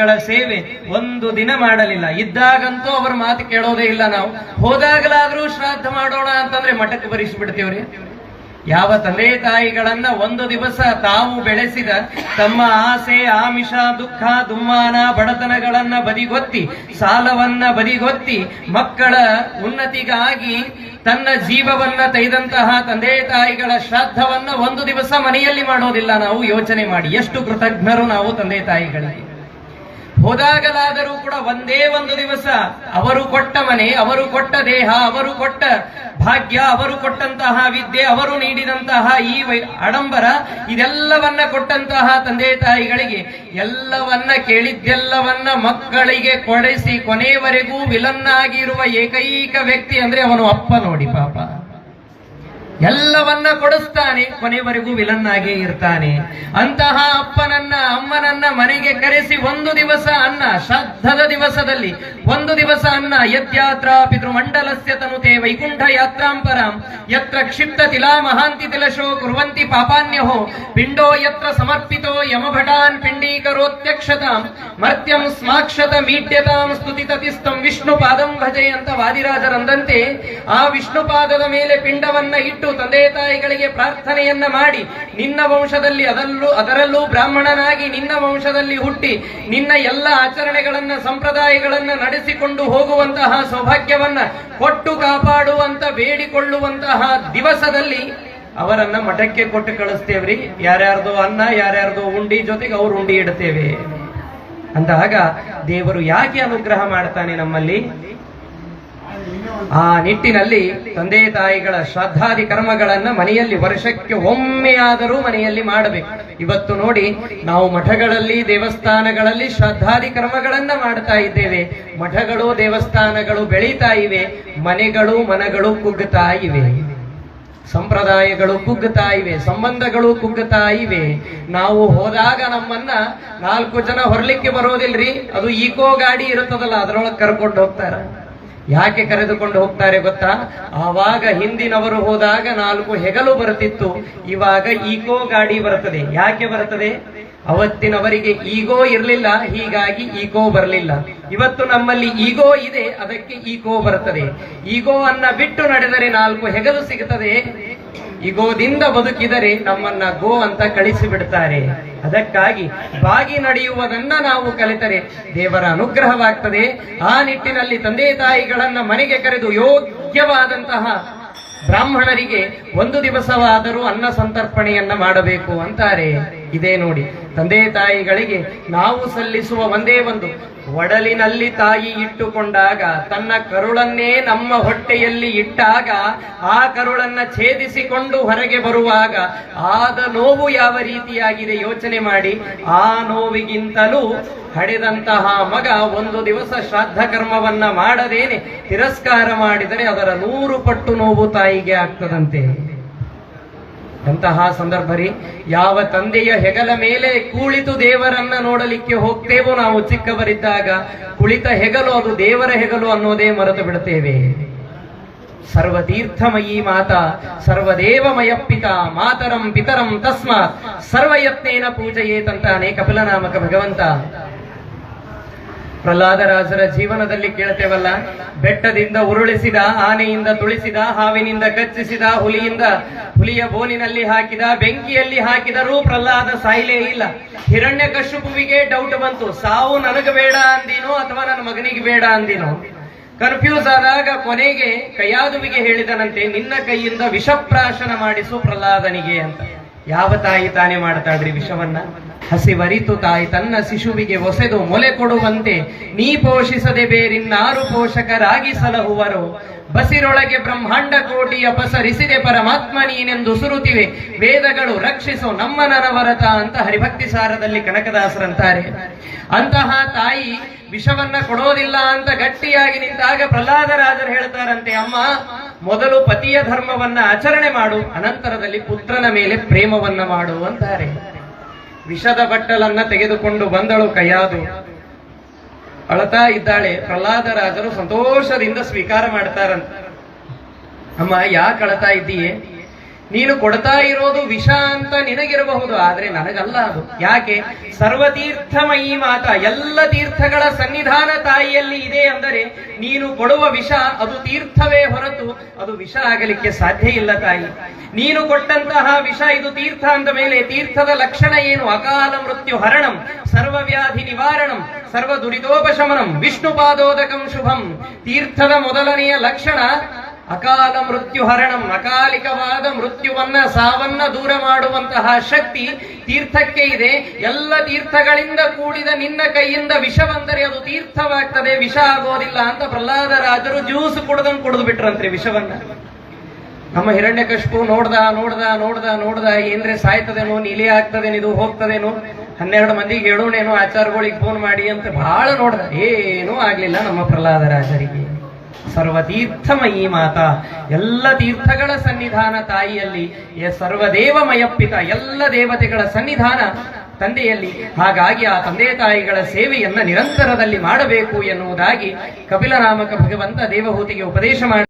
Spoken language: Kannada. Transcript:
ತಾಯಿಗಳ ಸೇವೆ ಒಂದು ದಿನ ಮಾಡಲಿಲ್ಲ. ಇದ್ದಾಗಂತೂ ಅವರ ಮಾತು ಕೇಳೋದೇ ಇಲ್ಲ. ನಾವು ಹೋದಾಗಲಾದ್ರೂ ಶ್ರಾದ್ದ ಮಾಡೋಣ ಅಂತಂದ್ರೆ ಮಠಕ್ಕೆ ಬರಿಸಿಬಿಡ್ತೀವ್ರಿ. ಯಾವ ತಂದೆ ತಾಯಿಗಳನ್ನ ಒಂದು ದಿವಸ ತಾವು ಬೆಳೆಸಿದ ತಮ್ಮ ಆಸೆ ಆಮಿಷ ದುಃಖ ದುಮ್ಮಾನ ಬಡತನಗಳನ್ನ ಬದಿಗೊತ್ತಿ ಸಾಲವನ್ನ ಬದಿಗೊತ್ತಿ ಮಕ್ಕಳ ಉನ್ನತಿಗಾಗಿ ತನ್ನ ಜೀವವನ್ನ ತೆಗೆದಂತಹ ತಂದೆ ತಾಯಿಗಳ ಶ್ರಾದ್ದವನ್ನ ಒಂದು ದಿವಸ ಮನೆಯಲ್ಲಿ ಮಾಡೋದಿಲ್ಲ. ನಾವು ಯೋಚನೆ ಮಾಡಿ ಎಷ್ಟು ಕೃತಜ್ಞರು ನಾವು ತಂದೆ ತಾಯಿಗಳಿಗೆ. ಹೋದಾಗಲಾದರೂ ಕೂಡ ಒಂದೇ ಒಂದು ದಿವಸ ಅವರು ಕೊಟ್ಟ ಮನೆ, ಅವರು ಕೊಟ್ಟ ದೇಹ, ಅವರು ಕೊಟ್ಟ ಭಾಗ್ಯ, ಅವರು ಕೊಟ್ಟಂತಹ ವಿದ್ಯೆ, ಅವರು ನೀಡಿದಂತಹ ಈ ಆಡಂಬರ, ಇದೆಲ್ಲವನ್ನ ಕೊಟ್ಟಂತಹ ತಂದೆ ತಾಯಿಗಳಿಗೆ ಎಲ್ಲವನ್ನ ಕೇಳಿದ್ದೆಲ್ಲವನ್ನ ಮಕ್ಕಳಿಗೆ ಕೊಡಿಸಿ ಕೊನೆಯವರೆಗೂ ವಿಲನ್ನಾಗಿರುವ ಏಕೈಕ ವ್ಯಕ್ತಿ ಅಂದ್ರೆ ಅವನು ಅಪ್ಪ. ನೋಡಿ ಪಾಪ, ಎಲ್ಲವನ್ನ ಕೊಡಿಸ್ತಾನೆ, ಕೊನೆವರೆಗೂ ವಿಲನ್ನಾಗೇ ಇರ್ತಾನೆ. ಅಂತಹ ಅಪ್ಪನನ್ನ ಅಮ್ಮನನ್ನ ಮನೆಗೆ ಕರೆಸಿ ಒಂದು ದಿವಸ ಅನ್ನ, ಶ್ರಾದ್ದದ ದಿವಸದಲ್ಲಿ ಒಂದು ದಿವಸ ಅನ್ನ, ಯದ್ಯಾತ್ರಾ ಪಿತೃಮಂಡಲಸ್ಯ ತನುತೆ ವೈಕುಂಠ ಯಾತ್ರಾಂಪರಾಂ ಯತ್ರ ಕ್ಷಿಪ್ತ ತಿಲಾ ಮಹಾಂತಿ ತಿಲಶೋ ಕುರ್ವಂತಿ ಪಾಪಾನ್ಯಹೋ ಪಿಂಡೋ ಯತ್ರ ಸಮರ್ಪಿತೋ ಯಮಭಟಾನ್ ಪಿಂಡೀಕರೋತ್ಯಕ್ಷತಾಂ ಮರ್ತ್ಯಂ ಸ್ಮಾಕ್ಷತ ಮೀಡ್ಯತಾಂ ಸ್ತುತಿತತಿಸ್ತಂ ವಿಷ್ಣು ಪಾದಂ ಭಜೆ ಅಂತ ವಾದಿರಾಜರಂದಂತೆ ಆ ವಿಷ್ಣು ಪಾದದ ಮೇಲೆ ಪಿಂಡವನ್ನ ಇಟ್ಟು ತಂದೆ ತಾಯಿಗಳಿಗೆ ಪ್ರಾರ್ಥನೆಯನ್ನ ಮಾಡಿ, ನಿನ್ನ ವಂಶದಲ್ಲಿ ಅದರಲ್ಲೂ ಬ್ರಾಹ್ಮಣನಾಗಿ ನಿನ್ನ ವಂಶದಲ್ಲಿ ಹುಟ್ಟಿ ನಿನ್ನ ಎಲ್ಲ ಆಚರಣೆಗಳನ್ನ ಸಂಪ್ರದಾಯಗಳನ್ನ ನಡೆಸಿಕೊಂಡು ಹೋಗುವಂತಹ ಸೌಭಾಗ್ಯವನ್ನ ಕೊಟ್ಟು ಕಾಪಾಡುವಂತ ಬೇಡಿಕೊಳ್ಳುವಂತಹ ದಿವಸದಲ್ಲಿ ಅವರನ್ನ ಮಠಕ್ಕೆ ಕೊಟ್ಟು ಕಳಿಸ್ತೇವ್ರಿ. ಯಾರ್ಯಾರ್ದೋ ಅನ್ನ ಯಾರ್ಯಾರ್ದೋ ಉಂಡಿ ಜೊತೆಗೆ ಅವ್ರು ಉಂಡಿ ಇಡ್ತೇವೆ ಅಂದಾಗ ದೇವರು ಯಾಕೆ ಅನುಗ್ರಹ ಮಾಡ್ತಾನೆ ನಮ್ಮಲ್ಲಿ? ಆ ನಿಟ್ಟಿನಲ್ಲಿ ತಂದೆ ತಾಯಿಗಳ ಶ್ರಾದ್ದಾದಿ ಕರ್ಮಗಳನ್ನ ಮನೆಯಲ್ಲಿ ವರ್ಷಕ್ಕೆ ಒಮ್ಮೆಯಾದರೂ ಮನೆಯಲ್ಲಿ ಮಾಡಬೇಕು. ಇವತ್ತು ನೋಡಿ, ನಾವು ಮಠಗಳಲ್ಲಿ ದೇವಸ್ಥಾನಗಳಲ್ಲಿ ಶ್ರಾದ್ದಾದಿ ಕರ್ಮಗಳನ್ನ ಮಾಡ್ತಾ ಇದ್ದೇವೆ. ಮಠಗಳು ದೇವಸ್ಥಾನಗಳು ಬೆಳೀತಾ ಇವೆ, ಮನೆಗಳು ಮನಗಳು ಕುಗ್ಗುತ್ತಾ ಇವೆ, ಸಂಪ್ರದಾಯಗಳು ಕುಗ್ಗುತ್ತಾ ಇವೆ, ಸಂಬಂಧಗಳು ಕುಗ್ಗುತ್ತಾ ಇವೆ. ನಾವು ಹೋದಾಗ ನಮ್ಮನ್ನ 4 ಜನ ಹೊರಲಿಕ್ಕೆ ಬರೋದಿಲ್ರಿ, ಅದು ಈಕೋ ಗಾಡಿ ಇರುತ್ತದಲ್ಲ ಅದರೊಳಗೆ ಕರ್ಕೊಂಡು ಹೋಗ್ತಾರ. ಯಾಕೆ ಕರೆದುಕೊಂಡು ಹೋಗ್ತಾರೆ ಗೊತ್ತಾ? ಆವಾಗ ಹಿಂದಿನವರು ಹೋದಾಗ 4 ಹೆಗಲು ಬರುತ್ತಿತ್ತು, ಇವಾಗ ಈಕೋ ಗಾಡಿ ಬರುತ್ತದೆ. ಯಾಕೆ ಬರುತ್ತದೆ? ಅವತ್ತಿನವರಿಗೆ ಈಗೋ ಇರಲಿಲ್ಲ, ಹೀಗಾಗಿ ಈಕೋ ಬರಲಿಲ್ಲ. ಇವತ್ತು ನಮ್ಮಲ್ಲಿ ಈಗೋ ಇದೆ, ಅದಕ್ಕೆ ಈಕೋ ಬರುತ್ತದೆ. ಈಗೋ ಅನ್ನ ಬಿಟ್ಟು ನಡೆದರೆ 4 ಹೆಗಲು ಸಿಗುತ್ತದೆ. ಈಗೋದಿಂದ ಬದುಕಿದರೆ ನಮ್ಮನ್ನ ಗೋ ಅಂತ ಕಳಿಸಿ ಬಿಡ್ತಾರೆ. ಅದಕ್ಕಾಗಿ ಬಾಗಿ ನಡೆಯುವುದನ್ನ ನಾವು ಕಲಿತರೆ ದೇವರ ಅನುಗ್ರಹವಾಗ್ತದೆ. ಆ ನಿಟ್ಟಿನಲ್ಲಿ ತಂದೆ ತಾಯಿಗಳನ್ನ ಮನೆಗೆ ಕರೆದು ಯೋಗ್ಯವಾದಂತಹ ಬ್ರಾಹ್ಮಣರಿಗೆ ಒಂದು ದಿವಸವಾದರೂ ಅನ್ನ ಸಂತರ್ಪಣೆಯನ್ನ ಮಾಡಬೇಕು ಅಂತಾರೆ. ಇದೇ ನೋಡಿ, ತಂದೆ ತಾಯಿಗಳಿಗೆ ನಾವು ಸಲ್ಲಿಸುವ ಒಂದೇ ಒಂದು, ಒಡಲಿನಲ್ಲಿ ತಾಯಿ ಇಟ್ಟುಕೊಂಡಾಗ ತನ್ನ ಕರುಳನ್ನೇ ನಮ್ಮ ಹೊಟ್ಟೆಯಲ್ಲಿ ಇಟ್ಟಾಗ ಆ ಕರುಳನ್ನ ಛೇದಿಸಿಕೊಂಡು ಹೊರಗೆ ಬರುವಾಗ ಆದ ನೋವು ಯಾವ ರೀತಿಯಾಗಿದೆ ಯೋಚನೆ ಮಾಡಿ. ಆ ನೋವಿಗಿಂತಲೂ ಹಡೆದಂತಹ ಮಗ ಒಂದು ದಿವಸ ಶ್ರಾದ್ದ ಕರ್ಮವನ್ನ ಮಾಡದೇನೆ ತಿರಸ್ಕಾರ ಮಾಡಿದರೆ ಅದರ 100 ಪಟ್ಟು ನೋವು ತಾಯಿಗೆ ಆಗ್ತದಂತೆ. ಅಂತಹ ಸಂದರ್ಭರಿ ಯಾವ ತಂದೆಯ ಹೆಗಲ ಮೇಲೆ ಕುಳಿತು ದೇವರನ್ನ ನೋಡಲಿಕ್ಕೆ ಹೋಗ್ತೇವೋ ನಾವು ಚಿಕ್ಕವರಿದ್ದಾಗ, ಕುಳಿತ ಹೆಗಲು ಅದು ದೇವರ ಹೆಗಲು ಅನ್ನೋದೇ ಮರೆತು ಬಿಡುತ್ತೇವೆ. ಸರ್ವತೀರ್ಥಮಯೀ ಮಾತಾ ಸರ್ವದೇವಮಯ ಪಿತಾ ಮಾತರಂ ಪಿತರಂ ತಸ್ಮಾತ್ ಸರ್ವಯತ್ನೇನ ಪೂಜೆಯೇತಂತಾನೆ ಕಪಿಲನಾಮಕ ಭಗವಂತ. ಪ್ರಹ್ಲಾದರಾಜರ ಜೀವನದಲ್ಲಿ ಕೇಳ್ತೇವಲ್ಲ, ಬೆಟ್ಟದಿಂದ ಉರುಳಿಸಿದ, ಆನೆಯಿಂದ ತುಳಿಸಿದ, ಹಾವಿನಿಂದ ಕಚ್ಚಿಸಿದ, ಹುಲಿಯ ಬೋನಿನಲ್ಲಿ ಹಾಕಿದ, ಬೆಂಕಿಯಲ್ಲಿ ಹಾಕಿದರೂ ಪ್ರಹ್ಲಾದ ಸಾಯ್ಲೇ ಇಲ್ಲ. ಹಿರಣ್ಯಕಶಿಪುವಿಗೆ ಡೌಟ್ ಬಂತು, ಸಾವು ನನಗೆ ಬೇಡ ಅಂದಿನೋ ಅಥವಾ ನನ್ನ ಮಗನಿಗೆ ಬೇಡ ಅಂದಿನೋ. ಕನ್ಫ್ಯೂಸ್ ಆದಾಗ ಕೊನೆಗೆ ಕೈಯಾದುವಿಗೆ ಹೇಳಿದನಂತೆ, ನಿನ್ನ ಕೈಯಿಂದ ವಿಷಪ್ರಾಶನ ಮಾಡಿಸು ಪ್ರಹ್ಲಾದನಿಗೆ ಅಂತ. ಯಾವ ತಾಯಿ ತಾನೇ ಮಾಡ್ತಾಳ್ರಿ ವಿಷವನ್ನ? ಹಸಿವರಿತು ತಾಯಿ ತನ್ನ ಶಿಶುವಿಗೆ ಒಸೆದು ಮೊಲೆ ಕೊಡುವಂತೆ ನೀ ಪೋಷಿಸದೆ ಬೇರಿನ್ನಾರು ಪೋಷಕರಾಗಿ ಸಲಹುವರು. ಬಸಿರೊಳಗೆ ಬ್ರಹ್ಮಾಂಡ ಕೋಟಿಯ ಪಸರಿಸಿದೆ ಪರಮಾತ್ಮ ನೀನೆಂದು ಸುರುತಿವೆ ವೇದಗಳು ರಕ್ಷಿಸೋ ನಮ್ಮ ನನವರತ ಅಂತ ಹರಿಭಕ್ತಿ ಸಾರದಲ್ಲಿ ಕನಕದಾಸರಂತಾರೆ. ಅಂತಹ ತಾಯಿ ವಿಷವನ್ನ ಕೊಡೋದಿಲ್ಲ ಅಂತ ಗಟ್ಟಿಯಾಗಿ ನಿಂತಾಗ ಪ್ರಹ್ಲಾದರಾಜರು ಹೇಳ್ತಾರಂತೆ, ಅಮ್ಮ ಮೊದಲು ಪತಿಯ ಧರ್ಮವನ್ನ ಆಚರಣೆ ಮಾಡು, ಅನಂತರದಲ್ಲಿ ಪುತ್ರನ ಮೇಲೆ ಪ್ರೇಮವನ್ನ ಮಾಡು ಅಂತಾರೆ. ವಿಷದ ಬಟ್ಟಲನ್ನ ತೆಗೆದುಕೊಂಡು ಬಂದಳು ಕೈಯಾದು, ಅಳತಾ ಇದ್ದಾಳೆ. ಪ್ರಹ್ಲಾದರಾಜರು ಸಂತೋಷದಿಂದ ಸ್ವೀಕಾರ ಮಾಡ್ತಾರಂತ. ಅಮ್ಮ ಯಾಕೆ ಅಳತಾ ಇದ್ದೀಯೆ? ನೀನು ಕೊಡ್ತಾ ಇರೋದು ವಿಷ ಅಂತ ನಿನಗಿರಬಹುದು, ಆದ್ರೆ ನನಗಲ್ಲ ಅದು. ಯಾಕೆ? ಸರ್ವತೀರ್ಥಮಯಿ ಮಾತ, ಎಲ್ಲ ತೀರ್ಥಗಳ ಸನ್ನಿಧಾನ ತಾಯಿಯಲ್ಲಿ ಇದೆ ಅಂದರೆ ನೀನು ಕೊಡುವ ವಿಷ ಅದು ತೀರ್ಥವೇ ಹೊರತು ಅದು ವಿಷ ಆಗಲಿಕ್ಕೆ ಸಾಧ್ಯ ಇಲ್ಲ ತಾಯಿ. ನೀನು ಕೊಟ್ಟಂತಹ ವಿಷ ಇದು ತೀರ್ಥ ಅಂದ ಮೇಲೆ ತೀರ್ಥದ ಲಕ್ಷಣ ಏನು? ಅಕಾಲ ಮೃತ್ಯು ಹರಣಂ, ಸರ್ವವ್ಯಾಧಿ ನಿವಾರಣಂ, ಸರ್ವ ದುರಿತೋಪಶಮನಂ, ವಿಷ್ಣು ಪಾದೋದಕಂ ಶುಭಂ. ತೀರ್ಥದ ಮೊದಲನೆಯ ಲಕ್ಷಣ ಅಕಾಲ ಮೃತ್ಯು ಹರಣಂ, ಅಕಾಲಿಕವಾದ ಮೃತ್ಯುವನ್ನ ಸಾವನ್ನ ದೂರ ಮಾಡುವಂತಹ ಶಕ್ತಿ ತೀರ್ಥಕ್ಕೆ ಇದೆ. ಎಲ್ಲ ತೀರ್ಥಗಳಿಂದ ಕೂಡಿದ ನಿನ್ನ ಕೈಯಿಂದ ವಿಷ ಬಂದರೆ ಅದು ತೀರ್ಥವಾಗ್ತದೆ, ವಿಷ ಆಗೋದಿಲ್ಲ ಅಂತ ಪ್ರಹ್ಲಾದರಾಜರು ಜ್ಯೂಸ್ ಕುಡ್ದಂಗ್ ಕುಡಿದು ಬಿಟ್ರಂತ್ರಿ ವಿಷವನ್ನ. ನಮ್ಮ ಹಿರಣ್ಯಕಶಿಪು ನೋಡ್ದ ನೋಡ್ದ ನೋಡ್ದ ನೋಡ್ದ ಏನ್ರೆ ಸಾಯ್ತದೇನೋ, ನೀಲಿ ಆಗ್ತದೇನೋ, ಇದು ಹೋಗ್ತದೇನೋ, 12 ಮಂದಿಗೆ ಹೇಳೋಣೇನೋ, ಆಚಾರ್ಯಗಳಿಗೆ ಫೋನ್ ಮಾಡಿ ಅಂತ ಬಹಳ ನೋಡ್ದ, ಏನೂ ಆಗ್ಲಿಲ್ಲ ನಮ್ಮ ಪ್ರಹ್ಲಾದರಾಜರಿಗೆ. ಸರ್ವತೀರ್ಥಮಯಿ ಮಾತಾ, ಎಲ್ಲ ತೀರ್ಥಗಳ ಸನ್ನಿಧಾನ ತಾಯಿಯಲ್ಲಿ, ಸರ್ವದೇವಮಯಪ್ಪಿತ, ಎಲ್ಲ ದೇವತೆಗಳ ಸನ್ನಿಧಾನ ತಂದೆಯಲ್ಲಿ. ಹಾಗಾಗಿ ಆ ತಂದೆ ತಾಯಿಗಳ ಸೇವೆಯನ್ನ ನಿರಂತರದಲ್ಲಿ ಮಾಡಬೇಕು ಎನ್ನುವುದಾಗಿ ಕಪಿಲನಾಮಕ ಭಗವಂತ ದೇವಹೂತಿಗೆ ಉಪದೇಶ ಮಾಡಿ